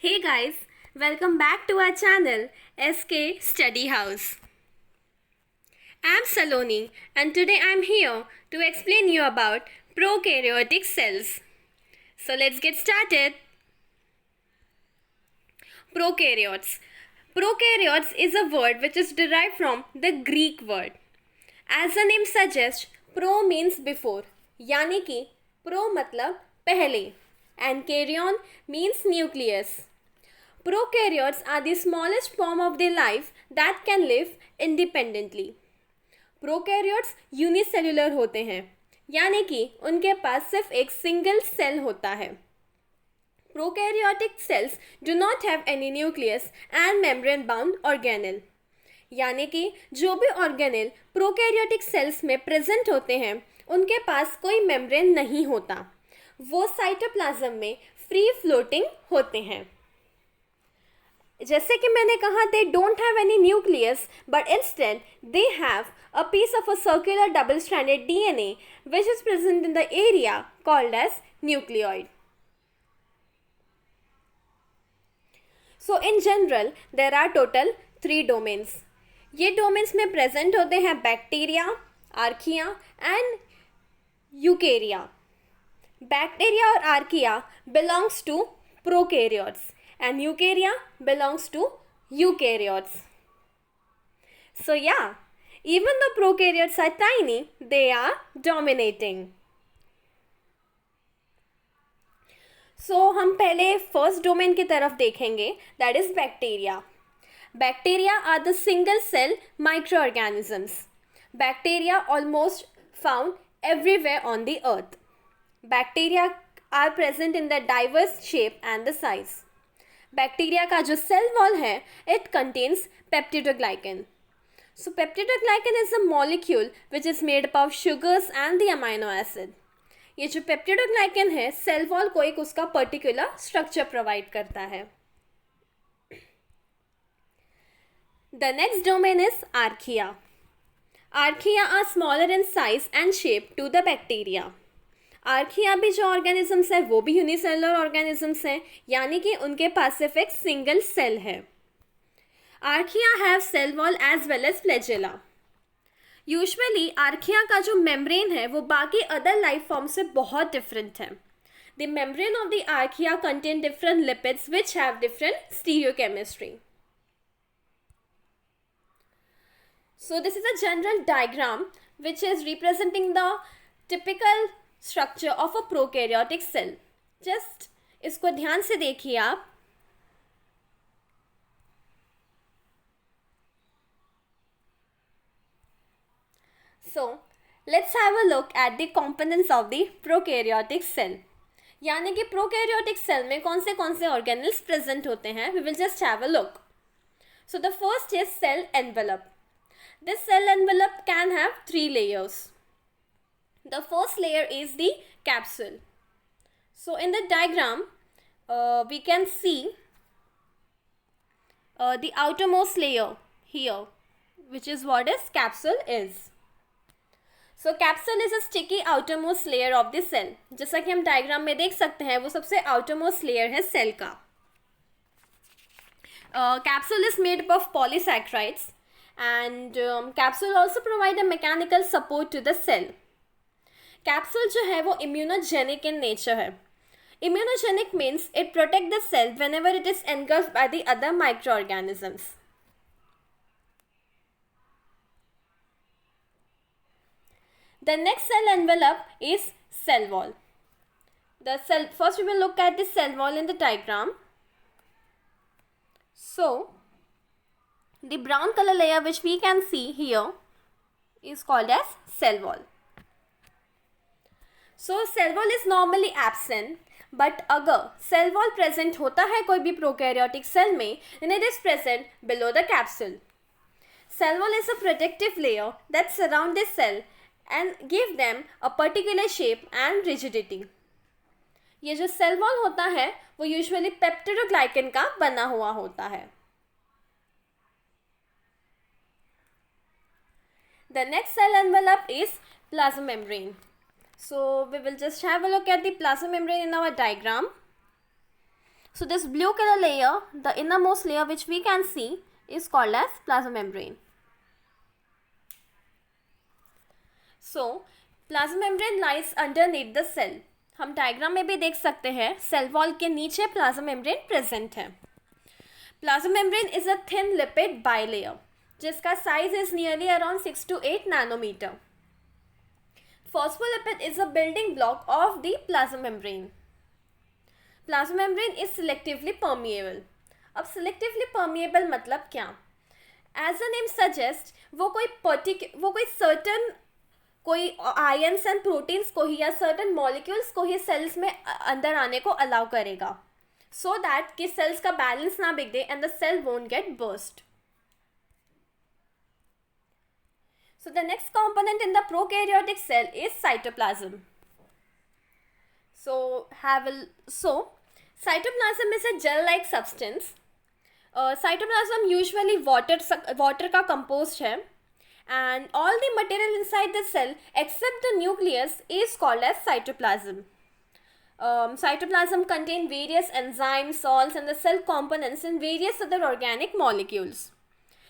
Hey guys, welcome back to our channel SK Study House. I'm Saloni and today I'm here to explain you about prokaryotic cells. So let's get started. Prokaryotes. Prokaryotes is a word which is derived from the Greek word. As the name suggests, pro means before, यानी कि pro मतलब पहले and karyon means nucleus. Prokaryotes are the smallest form of their life that can live independently. Prokaryotes unicellular होते हैं यानी कि उनके पास सिर्फ एक सिंगल सेल होता है. Prokaryotic cells do not have any nucleus and membrane bound organelle. यानी कि जो भी ऑर्गेनेल प्रोकैरियोटिक सेल्स में प्रेजेंट होते हैं उनके पास कोई मेम्ब्रेन नहीं होता. वो साइटोप्लाज्म में फ्री फ्लोटिंग होते हैं. जैसे कि मैंने कहा they don't have any nucleus but instead they have a piece of a circular double stranded DNA which is present in the area called as nucleoid. So in general there are total 3 domains. ये domains में present होते हैं bacteria, archaea and eukarya. Bacteria और archaea belongs to prokaryotes and eukarya belongs to eukaryotes. So yeah, even though prokaryotes are tiny, they are dominating. So हम पहले first domain की तरफ देखेंगे, that is bacteria. Bacteria are the single cell microorganisms. Bacteria almost found everywhere on the earth. Bacteria are present in the diverse shape and the size. Bacteria का जो cell wall है it contains peptidoglycan. So peptidoglycan is a molecule which is made up of sugars and the amino acid. ये जो peptidoglycan है cell wall को एक उसका particular structure provide करता है. The next domain is archaea. Archaea are smaller in size and shape to the bacteria. Archaea भी जो ऑर्गेनिजम्स है वो भी यूनिसेलुलर ऑर्गेनिजम्स हैं यानी कि उनके पास सिर्फ एक सिंगल सेल है. Archaea have cell wall as well as flagella. Usually archaea का जो मेम्ब्रेन है वो बाकी अदर लाइफ फॉर्म से बहुत डिफरेंट है. The membrane of the archaea contain different lipids which have different stereochemistry. So this is a general diagram which is representing the typical structure of a prokaryotic cell. Just इसको ध्यान से देखिए आप. So let's have a look at the components of the prokaryotic cell. यानी कि prokaryotic cell में कौन से organelles present होते हैं. We will just have a look. So the first is cell envelope. This cell envelope can have 3 layers. The first layer is the capsule. So in the diagram, we can see the outermost layer here, which is what is capsule is. So capsule is a sticky outermost layer of the cell. जैसा कि हम diagram में देख सकते हैं वो सबसे outermost layer है cell का. Capsule is made up of polysaccharides and capsule also provide a mechanical support to the cell. Capsule जो है वो इम्यूनोजेनिक इन नेचर है. Immunogenic means it protect the cell whenever it is engulfed by the other microorganisms. The next cell envelope is cell wall. The cell first we will look at the cell wall in the diagram. So the brown colour layer which we can see here is called as cell wall. So cell wall is normally absent but अगर cell wall present होता है कोई भी prokaryotic cell में then it is present below the capsule. Cell wall is a protective layer that surround this cell and give them a particular shape and rigidity. ये जो cell wall होता है वो यूजुअली पेप्टिडोग्लाइकन का बना हुआ होता है. The next cell envelope is plasma membrane. So we will just have a look at the plasma membrane in our diagram. So this blue color layer, the innermost layer which we can see, is called as plasma membrane. So plasma membrane lies underneath the cell. हम diagram में भी देख सकते हैं, cell wall के नीचे plasma membrane present है. Plasma membrane is a thin lipid bilayer जिसका size is nearly around 6 to 8 nanometer. Phospholipid is a building block of the plasma membrane. Plasma membrane is selectively permeable. अब selectively permeable मतलब क्या? As the name suggests, वो कोई certain कोई ions and proteins को ही या certain molecules को ही sales में अंदर आने को अलाउ करेगा, सो दैट कि सेल्स का बैलेंस ना बिगड़े and the cell won't get burst. So the next component in the prokaryotic cell is cytoplasm. So cytoplasm is a gel-like substance. Cytoplasm usually water का composed है, and all the material inside the cell except the nucleus is called as cytoplasm. Cytoplasm contain various enzymes, salts, and the cell components and various other organic molecules.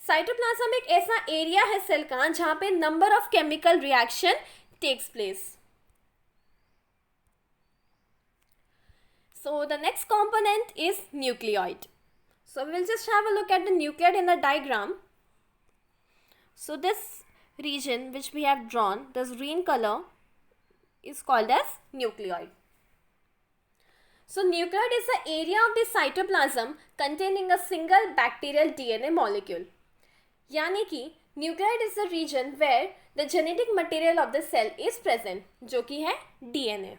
Cytoplasm एक ऐसा area है cell का जहां पे number of chemical reaction takes place. So the next component is nucleoid. So we will just have a look at the nucleoid in the diagram. So this region which we have drawn, this green color, is called as nucleoid. So nucleoid is the area of the cytoplasm containing a single bacterial DNA molecule. यानी कि nucleoid is the region where the genetic material of the cell is present, जो कि है DNA.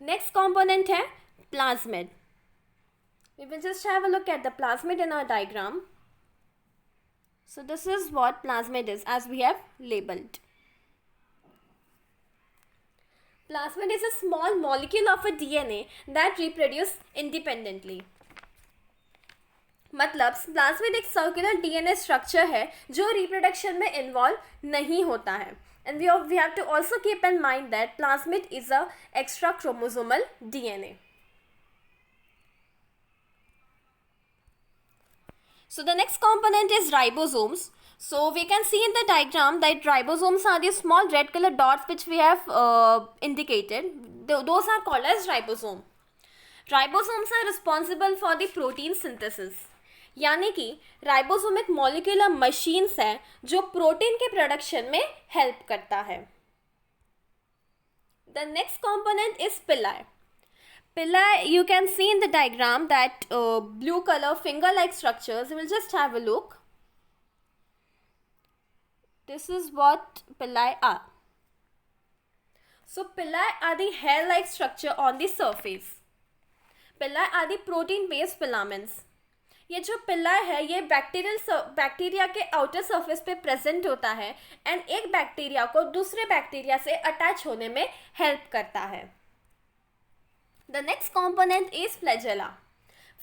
Next component है plasmid. We will just have a look at the plasmid in our diagram. So this is what plasmid is as we have labelled. Plasmid is a small molecule of a DNA that reproduce independently. मतलब plasmid एक circular DNA structure है जो reproduction में involve नहीं होता है. And we have to also keep in mind that plasmid is a extra chromosomal DNA. So the next component is ribosomes. So we can see in the diagram that ribosomes are the small red color dots which we have indicated. Those are called as ribosome. Ribosomes are responsible for the protein synthesis. यानी कि ribosome एक molecular machines है जो protein के production में help करता है. The next component is पिलाई. Pili, you can see in the diagram that blue color finger-like structures. We will just have a look. This is what pili are. So pili are the hair-like structure on the surface. Pili are the protein-based filaments. ये जो पिलाई है ये bacteria के outer surface पे present होता है and एक बैक्टीरिया को दूसरे बैक्टीरिया से अटैच होने में हेल्प करता है. The next component is flagella.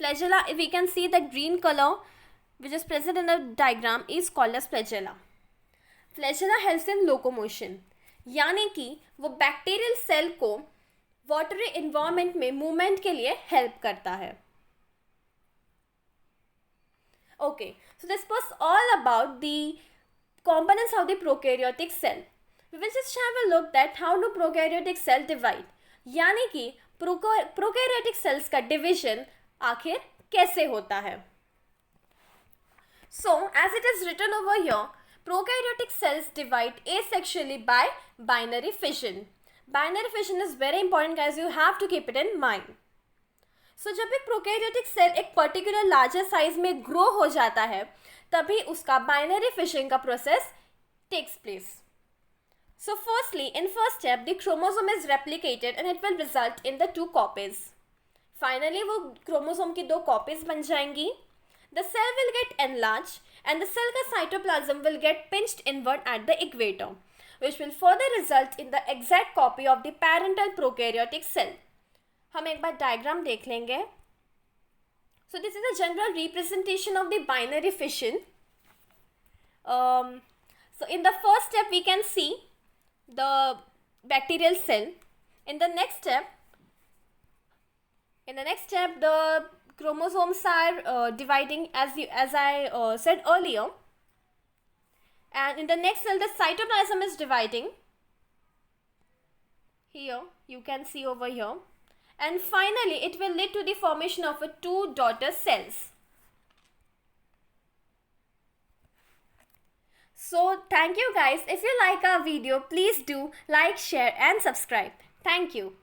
Flagella, if we can see the green color which is present in the diagram, is called as flagella. Flagella helps in locomotion. यानी कि वो बैक्टीरियल सेल को watery environment में movement के लिए help करता है. Okay, so this was all about the components of the prokaryotic cell. We will just have a look at how do prokaryotic cell divide. यानी कि प्रोकैरियोटिक सेल्स का division आखिर कैसे होता है. So as it is written over here, prokaryotic cells divide asexually by binary fission. Binary fission is very important guys, you have to keep it in mind. So जब एक prokaryotic cell एक particular larger size में grow हो जाता है तभी उसका binary fission का process takes place. So firstly, in first step, the chromosome is replicated and it will result in the 2 copies. Finally, वो chromosome की 2 copies बन जाएंगी. The cell will get enlarged and the cell का cytoplasm will get pinched inward at the equator, which will further result in the exact copy of the parental prokaryotic cell. हम एक बार diagram देख लेंगे. So this is a general representation of the binary fission. So in the first step, we can see the bacterial cell. In the next step, In the next step, the chromosomes are dividing as I said earlier. And in the next cell, the cytoplasm is dividing. Here, you can see over here. And finally, it will lead to the formation of two daughter cells. So, thank you guys. If you like our video, please do like, share and subscribe. Thank you.